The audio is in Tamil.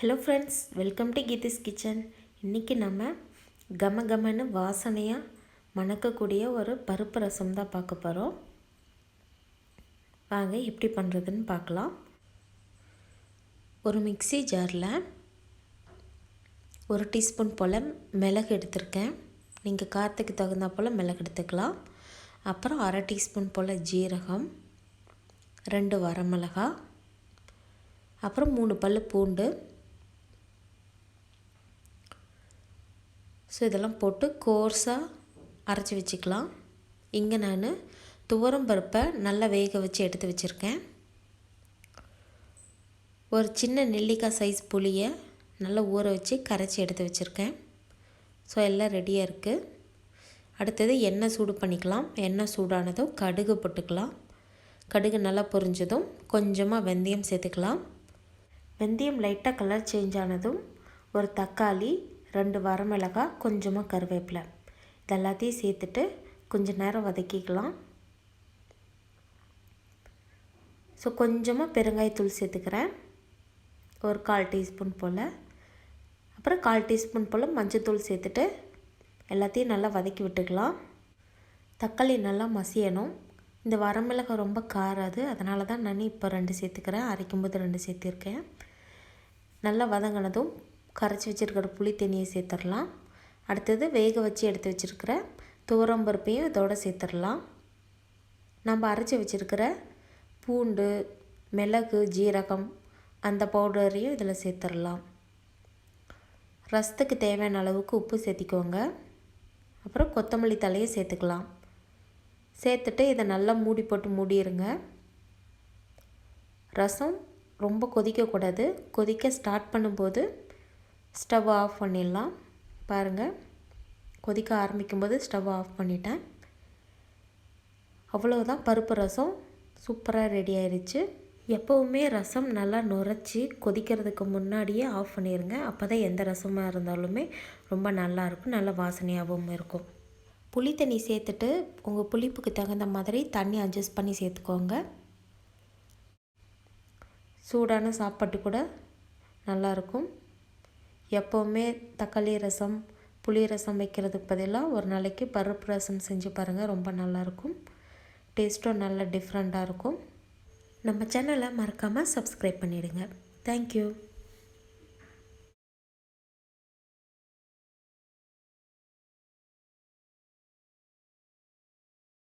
Hello friends, welcome to Geethi's kitchen. இன்றைக்கி நம்ம கமகமன்னு வாசனையாக மணக்கக்கூடிய ஒரு பருப்பு ரசம் தான் பார்க்க போகிறோம். வாங்க எப்படி பண்ணுறதுன்னு பார்க்கலாம். ஒரு மிக்ஸி ஜாரில் 1 டீஸ்பூன் போல் மிளகு எடுத்திருக்கேன். நீங்கள் காரத்துக்கு தகுந்த போல் மிளகு எடுத்துக்கலாம். அப்புறம் 1/2 டீஸ்பூன் போல் ஜீரகம், 2 வரமிளகா, அப்புறம் 3 பல் பூண்டு. ஸோ இதெல்லாம் போட்டு கோர்ஸாக அரைச்சி வச்சுக்கலாம். இங்கே நான் துவரம் பருப்பை நல்லா வேக வச்சு எடுத்து வச்சுருக்கேன். ஒரு சின்ன நெல்லிக்காய் சைஸ் புளியை நல்லா ஊற வச்சு கரைச்சி எடுத்து வச்சுருக்கேன். ஸோ எல்லாம் ரெடியாக இருக்குது. அடுத்தது எண்ணெய் சூடு பண்ணிக்கலாம். எண்ணெய் சூடானதும் கடுகு போட்டுக்கலாம். கடுகு நல்லா பொரிஞ்சதும் கொஞ்சமாக வெந்தயம் சேர்த்துக்கலாம். வெந்தயம் லைட்டாக கலர் சேஞ்ச் ஆனதும் ஒரு தக்காளி, 2 வரமிளகாய், கொஞ்சமாக கருவேப்பிலை இதெல்லாத்தையும் சேர்த்துட்டு கொஞ்சம் நேரம் வதக்கிக்கலாம். ஸோ கொஞ்சமாக பெருங்காயத்தூள் சேர்த்துக்கிறேன், ஒரு 1/4 டீஸ்பூன் போல். அப்புறம் 1/4 டீஸ்பூன் போல் மஞ்சள்தூள் சேர்த்துட்டு எல்லாத்தையும் நல்லா வதக்கி விட்டுக்கலாம். தக்காளி நல்லா மசியணும். இந்த வரமிளகாய் ரொம்ப காராது, அதனால தான் நான் இப்போ 2 சேர்த்துக்கிறேன். அரைக்கும்போது 2 சேர்த்திருக்கேன். நல்லா வதங்கினதும் கரைச்சி வச்சுருக்கிற புளி தண்ணியை சேர்த்துடலாம். அடுத்தது வேக வச்சு எடுத்து வச்சுருக்கிற துவரம் பருப்பையும் இதோடு சேர்த்துடலாம். நம்ம அரைச்சி வச்சுருக்கிற பூண்டு, மிளகு, ஜீரகம் அந்த பவுடரையும் இதில் சேர்த்துடலாம். ரசத்துக்கு தேவையான அளவுக்கு உப்பு சேர்த்திக்கோங்க. அப்புறம் கொத்தமல்லி தலையை சேர்த்துக்கலாம். சேர்த்துட்டு இதை நல்லா மூடி போட்டு மூடிடுங்க. ரசம் ரொம்ப கொதிக்கக்கூடாது. கொதிக்க ஸ்டார்ட் பண்ணும்போது ஸ்டவ் ஆஃப் பண்ணிடலாம். பாருங்கள், கொதிக்க ஆரம்பிக்கும்போது ஸ்டவ் ஆஃப் பண்ணிட்டேன். அவ்வளோதான், பருப்பு ரசம் சூப்பராக ரெடி ஆயிடுச்சு. எப்போவுமே ரசம் நல்லா நுரைச்சி கொதிக்கிறதுக்கு முன்னாடியே ஆஃப் பண்ணிடுங்க. அப்போ தான் எந்த ரசமாக இருந்தாலுமே ரொம்ப நல்லாயிருக்கும், நல்ல வாசனையாகவும் இருக்கும். புளி தண்ணி சேர்த்துட்டு உங்கள் புளிப்புக்கு தகுந்த மாதிரி தண்ணி அட்ஜஸ்ட் பண்ணி சேர்த்துக்கோங்க. சூடான சாப்பாட்டு கூட நல்லாயிருக்கும். எப்போவுமே தக்காளி ரசம், புளி ரசம் வைக்கிறதுக்கு பதிலாக ஒரு நாளைக்கு பருப்பு ரசம் செஞ்சு பாருங்கள், ரொம்ப நல்லாயிருக்கும். டேஸ்ட்டும் நல்லா டிஃப்ரெண்ட்டாக இருக்கும். நம்ம சேனலை மறக்காமல் சப்ஸ்கிரைப் பண்ணிவிடுங்க. தேங்க்யூ.